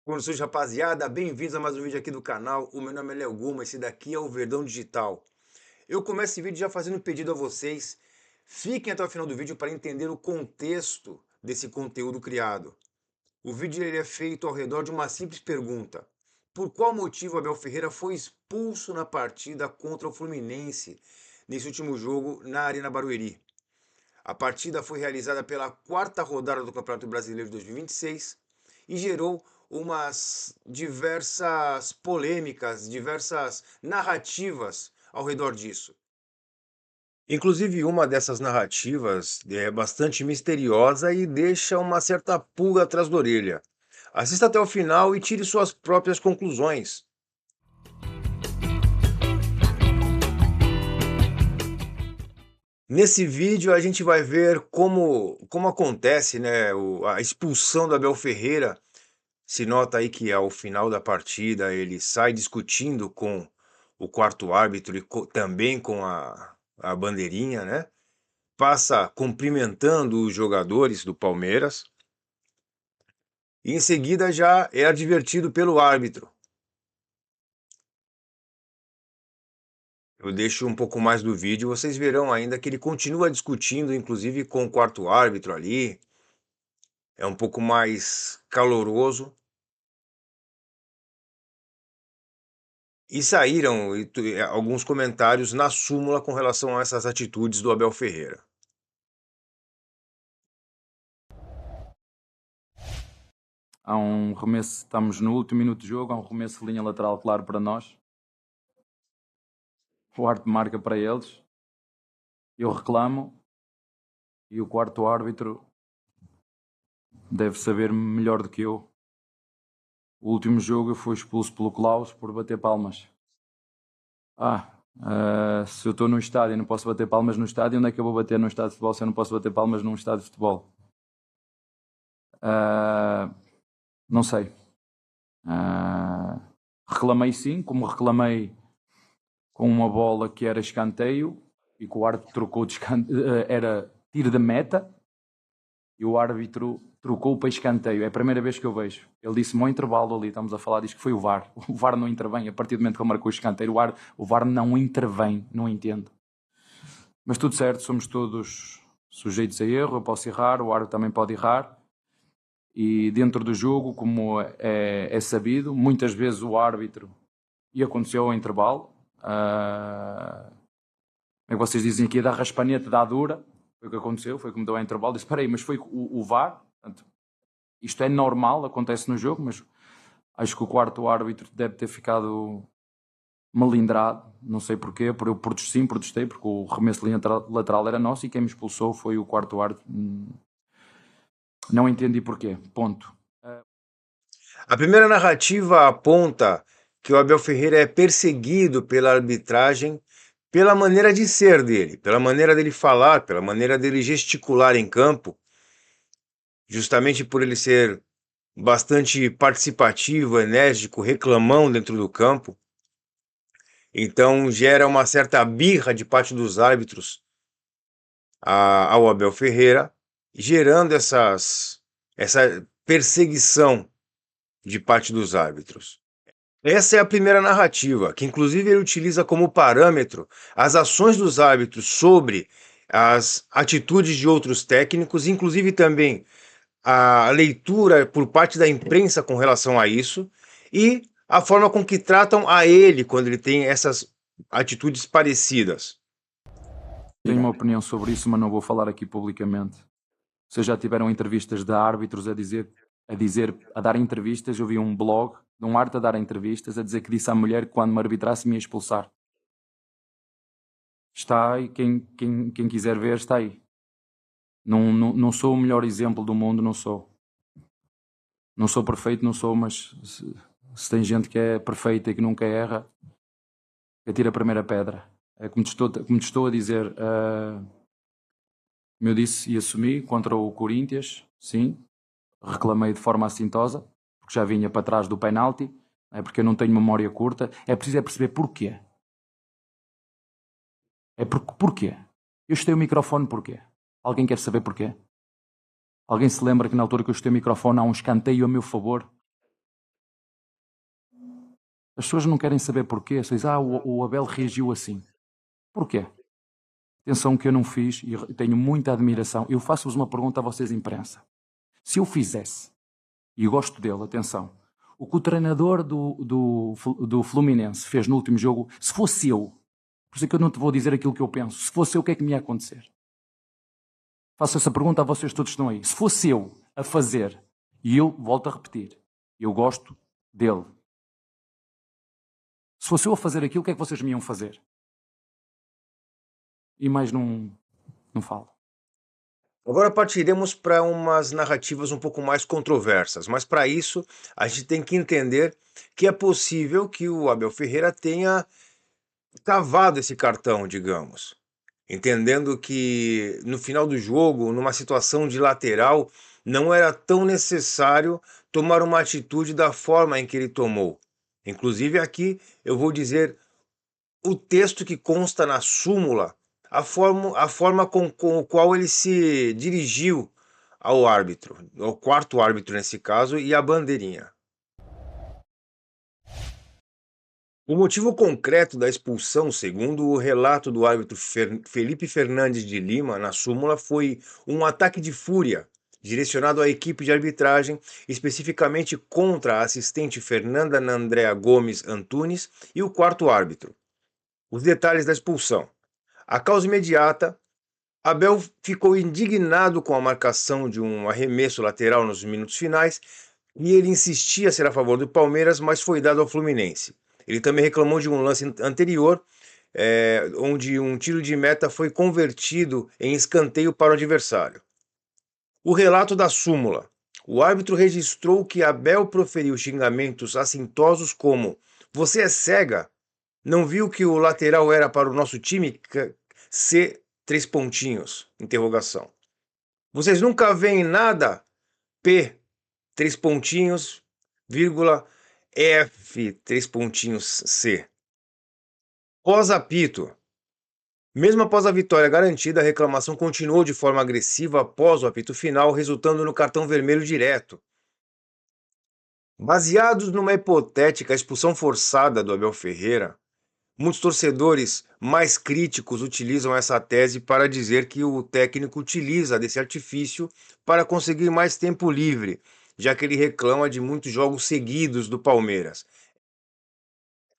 Boa noite, rapaziada. Bem-vindos a mais um vídeo aqui do canal. O meu nome é Léo Guma, esse daqui é o Verdão Digital. Eu começo esse vídeo já fazendo um pedido a vocês. Fiquem até o final do vídeo para entender o contexto desse conteúdo criado. O vídeo ele é feito ao redor de uma simples pergunta. Por qual motivo Abel Ferreira foi expulso na partida contra o Fluminense nesse último jogo na Arena Barueri? A partida foi realizada pela quarta rodada do Campeonato Brasileiro de 2026 e gerou umas diversas polêmicas, diversas narrativas ao redor disso. Inclusive, uma dessas narrativas é bastante misteriosa e deixa uma certa pulga atrás da orelha. Assista até o final e tire suas próprias conclusões. Nesse vídeo a gente vai ver como acontece, né, a expulsão do Abel Ferreira. Se nota aí que ao final da partida ele sai discutindo com o quarto árbitro e também com a bandeirinha, né? Passa cumprimentando os jogadores do Palmeiras e em seguida já é advertido pelo árbitro. Eu deixo um pouco mais do vídeo, vocês verão ainda que ele continua discutindo, inclusive com o quarto árbitro ali. É um pouco mais caloroso. E saíram alguns comentários na súmula com relação a essas atitudes do Abel Ferreira. Há um remesso, estamos no último minuto de jogo, há um remesso de linha lateral claro para nós. O árbitro marca para eles. Eu reclamo e o quarto árbitro deve saber melhor do que eu. O último jogo eu fui expulso pelo Klaus por bater palmas. Se eu estou no estádio e não posso bater palmas no estádio, onde é que eu vou bater num estádio de futebol se eu não posso bater palmas num estádio de futebol? Não sei. Reclamei sim, como reclamei com uma bola que era escanteio e que o árbitro trocou de era tiro de meta e o árbitro trocou para escanteio. É a primeira vez que eu vejo. Ele disse-me ao intervalo ali, estamos a falar disso, que foi o VAR. O VAR não intervém. A partir do momento que ele marcou o escanteio, o VAR não intervém. Não entendo. Mas tudo certo, somos todos sujeitos a erro. Eu posso errar, o árbitro também pode errar. E dentro do jogo, como é sabido, muitas vezes o árbitro, e aconteceu ao intervalo, é que vocês dizem aqui, da raspanete, da dura, foi o que aconteceu, foi como deu ao intervalo, disse, espera aí, mas foi o VAR, portanto, isto é normal, acontece no jogo, mas acho que o quarto árbitro deve ter ficado melindrado, não sei porquê, eu protestei, porque o remesso de linha lateral era nosso e quem me expulsou foi o quarto árbitro. Não entendi porquê, ponto. A primeira narrativa aponta que o Abel Ferreira é perseguido pela arbitragem pela maneira de ser dele, pela maneira dele falar, pela maneira dele gesticular em campo, justamente por ele ser bastante participativo, enérgico, reclamão dentro do campo. Então gera uma certa birra de parte dos árbitros ao Abel Ferreira, gerando essa perseguição de parte dos árbitros. Essa é a primeira narrativa, que inclusive ele utiliza como parâmetro as ações dos árbitros sobre as atitudes de outros técnicos, inclusive também a leitura por parte da imprensa com relação a isso e a forma com que tratam a ele quando ele tem essas atitudes parecidas. Tenho uma opinião sobre isso, mas não vou falar aqui publicamente. Vocês já tiveram entrevistas de árbitros a dar entrevistas? Eu vi um blog de um árbitro a dar entrevistas a dizer que disse à mulher que quando me arbitrasse me ia expulsar. Está aí, quem quiser ver está aí. Não sou o melhor exemplo do mundo, não sou. Não sou perfeito, não sou, mas se tem gente que é perfeita e que nunca erra, atira a primeira pedra. É como te estou a dizer, como eu disse e assumi, contra o Corinthians, sim, reclamei de forma assintosa, porque já vinha para trás do penalti, é porque eu não tenho memória curta. É preciso perceber porquê. Porquê? Eu chutei o microfone porquê? Alguém quer saber porquê? Alguém se lembra que na altura que eu chutei o microfone há um escanteio a meu favor? As pessoas não querem saber porquê. Só dizem, o Abel reagiu assim. Porquê? Atenção que eu não fiz e tenho muita admiração. Eu faço-vos uma pergunta a vocês, imprensa. Se eu fizesse, e gosto dele, atenção, o que o treinador do Fluminense fez no último jogo, se fosse eu, por isso é que eu não te vou dizer aquilo que eu penso, se fosse eu, o que é que me ia acontecer? Faço essa pergunta a vocês todos que estão aí. Se fosse eu a fazer, e eu volto a repetir, eu gosto dele. Se fosse eu a fazer aquilo, o que é que vocês me iam fazer? E mais não falo. Agora partiremos para umas narrativas um pouco mais controversas, mas para isso a gente tem que entender que é possível que o Abel Ferreira tenha cavado esse cartão, digamos, entendendo que no final do jogo, numa situação de lateral, não era tão necessário tomar uma atitude da forma em que ele tomou. Inclusive aqui eu vou dizer o texto que consta na súmula, a forma com o qual ele se dirigiu ao árbitro, ao quarto árbitro nesse caso, e à bandeirinha. O motivo concreto da expulsão, segundo o relato do árbitro Felipe Fernandes de Lima na súmula, foi um ataque de fúria direcionado à equipe de arbitragem, especificamente contra a assistente Fernanda Andréa Gomes Antunes e o quarto árbitro. Os detalhes da expulsão. A causa imediata, Abel ficou indignado com a marcação de um arremesso lateral nos minutos finais e ele insistia ser a favor do Palmeiras, mas foi dado ao Fluminense. Ele também reclamou de um lance anterior, onde um tiro de meta foi convertido em escanteio para o adversário. O relato da súmula. O árbitro registrou que Abel proferiu xingamentos assintosos como: "Você é cega? Não viu que o lateral era para o nosso time? C, três pontinhos, interrogação. Vocês nunca veem nada? P, três pontinhos, vírgula, F, três pontinhos, C. Pós-apito. Mesmo após a vitória garantida, a reclamação continuou de forma agressiva após o apito final, resultando no cartão vermelho direto. Baseados numa hipotética expulsão forçada do Abel Ferreira, muitos torcedores mais críticos utilizam essa tese para dizer que o técnico utiliza desse artifício para conseguir mais tempo livre, já que ele reclama de muitos jogos seguidos do Palmeiras.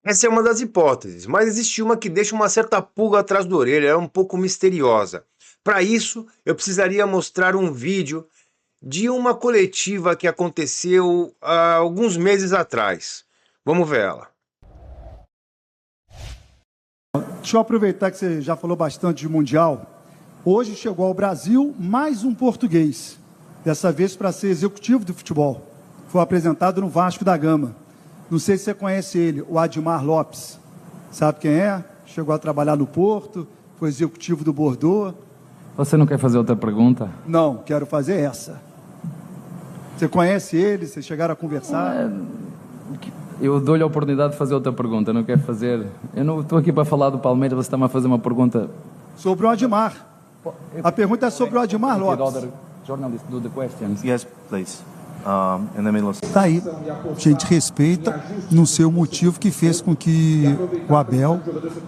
Essa é uma das hipóteses, mas existe uma que deixa uma certa pulga atrás da orelha, é um pouco misteriosa. Para isso, eu precisaria mostrar um vídeo de uma coletiva que aconteceu há alguns meses atrás. Vamos ver ela. Deixa eu aproveitar que você já falou bastante de Mundial. Hoje chegou ao Brasil mais um português, dessa vez para ser executivo do futebol. Foi apresentado no Vasco da Gama. Não sei se você conhece ele, o Admar Lopes. Sabe quem é? Chegou a trabalhar no Porto, foi executivo do Bordeaux. Você não quer fazer outra pergunta? Não, quero fazer essa. Você conhece ele? Vocês chegaram a conversar? Eu dou-lhe a oportunidade de fazer outra pergunta, não quero fazer... Eu não estou aqui para falar do Palmeiras, você está-me a fazer uma pergunta... Sobre o Admar. A pergunta é sobre o Admar Lopes. Journalist do the questions. Yes, please. In the middle of... Tá aí. A gente respeita, não sei o motivo que fez com que o Abel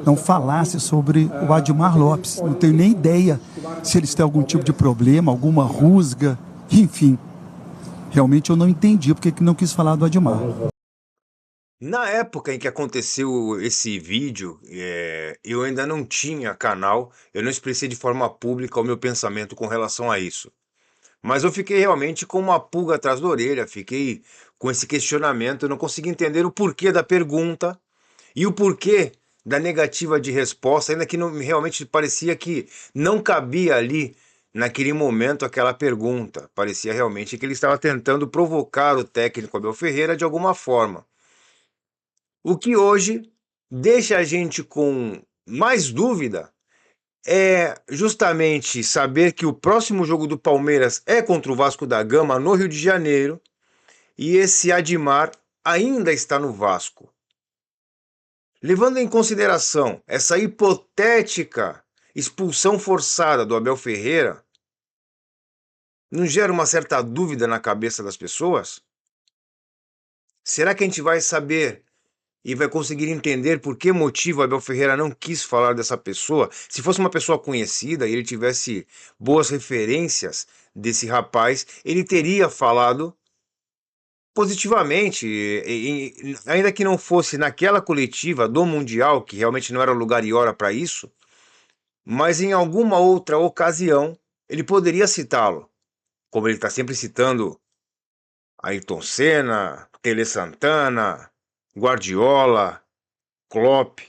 não falasse sobre o Admar Lopes. Não tenho nem ideia se eles têm algum tipo de problema, alguma rusga, enfim. Realmente eu não entendi porque que não quis falar do Admar. Na época em que aconteceu esse vídeo, eu ainda não tinha canal, eu não expressei de forma pública o meu pensamento com relação a isso. Mas eu fiquei realmente com uma pulga atrás da orelha, fiquei com esse questionamento, eu não consegui entender o porquê da pergunta e o porquê da negativa de resposta, ainda que não, realmente parecia que não cabia ali, naquele momento, aquela pergunta. Parecia realmente que ele estava tentando provocar o técnico Abel Ferreira de alguma forma. O que hoje deixa a gente com mais dúvida é justamente saber que o próximo jogo do Palmeiras é contra o Vasco da Gama, no Rio de Janeiro, e esse Admar ainda está no Vasco. Levando em consideração essa hipotética expulsão forçada do Abel Ferreira, não gera uma certa dúvida na cabeça das pessoas? Será que a gente vai saber e vai conseguir entender por que motivo Abel Ferreira não quis falar dessa pessoa. Se fosse uma pessoa conhecida e ele tivesse boas referências desse rapaz, ele teria falado positivamente, ainda que não fosse naquela coletiva do Mundial, que realmente não era lugar e hora para isso, mas em alguma outra ocasião ele poderia citá-lo, como ele está sempre citando Ayrton Senna, Tele Santana, Guardiola, Klopp.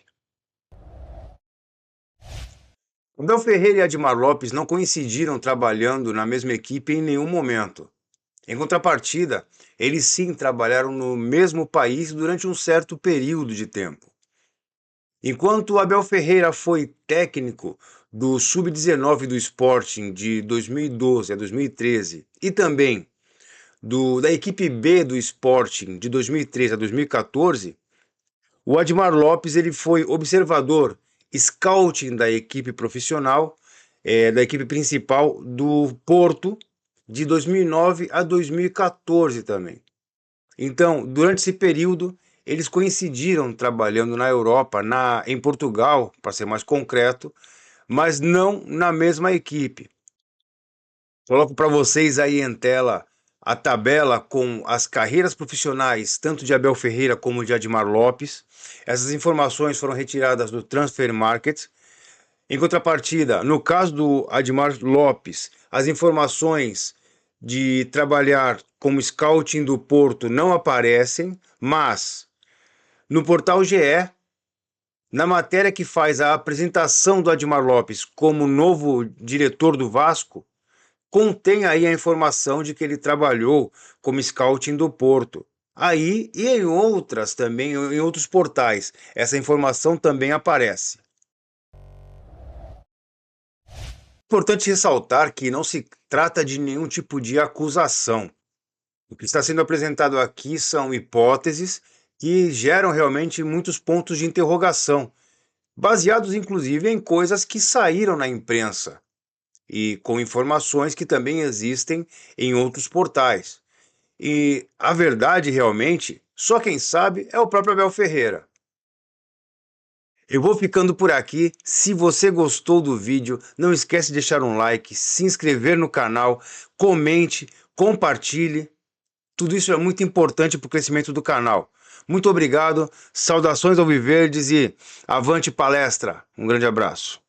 Abel Ferreira e Admar Lopes não coincidiram trabalhando na mesma equipe em nenhum momento. Em contrapartida, eles sim trabalharam no mesmo país durante um certo período de tempo. Enquanto Abel Ferreira foi técnico do Sub-19 do Sporting de 2012 a 2013 e também da equipe B do Sporting de 2013 a 2014, o Admar Lopes ele foi observador, scouting da equipe profissional, da equipe principal do Porto de 2009 a 2014 também. Então, durante esse período, eles coincidiram trabalhando na Europa, em Portugal, para ser mais concreto, mas não na mesma equipe. Coloco para vocês aí em tela a tabela com as carreiras profissionais, tanto de Abel Ferreira como de Admar Lopes. Essas informações foram retiradas do Transfer Market. Em contrapartida, no caso do Admar Lopes, as informações de trabalhar como scouting do Porto não aparecem, mas no portal GE, na matéria que faz a apresentação do Admar Lopes como novo diretor do Vasco, contém aí a informação de que ele trabalhou como scouting do Porto. Aí e em outras também, em outros portais, essa informação também aparece. Importante ressaltar que não se trata de nenhum tipo de acusação. O que está sendo apresentado aqui são hipóteses que geram realmente muitos pontos de interrogação, baseados inclusive em coisas que saíram na imprensa e com informações que também existem em outros portais. E a verdade realmente, só quem sabe é o próprio Abel Ferreira. Eu vou ficando por aqui. Se você gostou do vídeo, não esquece de deixar um like, se inscrever no canal, comente, compartilhe. Tudo isso é muito importante para o crescimento do canal. Muito obrigado, saudações alviverdes e avante palestra. Um grande abraço.